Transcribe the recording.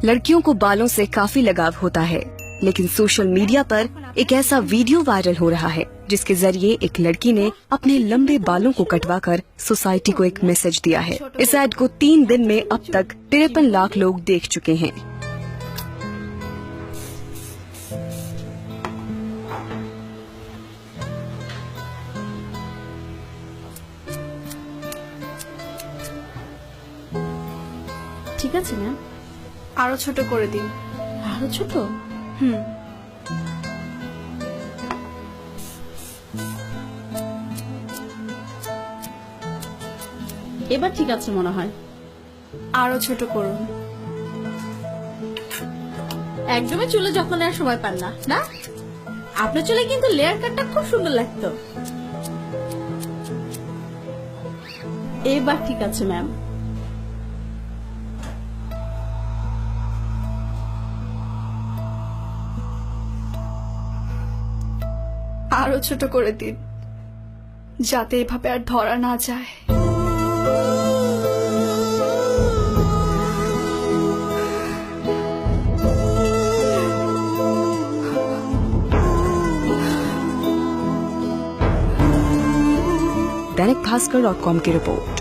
लड़कियों को बालों से काफी लगाव होता है, लेकिन सोशल मीडिया पर एक ऐसा वीडियो वायरल हो रहा है जिसके जरिए एक लड़की ने अपने लंबे बालों को कटवाकर सोसाइटी को एक मैसेज दिया है। इस ऐड को 3 दिन में अब तक 53 लाख लोग देख चुके हैं। ঠিক আছে ম্যাম, আরো ছোট করে দিন। আরো ছোট? এবার ঠিক আছে মনে হয়। আরো ছোট করুন। একদমই চুলে যত্ন নেওয়ার সময় পান না, না? আপনার চুলে কিন্তু লেয়ার কাটটা খুব সুন্দর লাগতো। এবার ঠিক আছে ম্যাম। আরো ছোট করে দিন, যাতে এভাবে আর ধরা না যায়। दैनिक भास्कर.com की रिपोर्ट।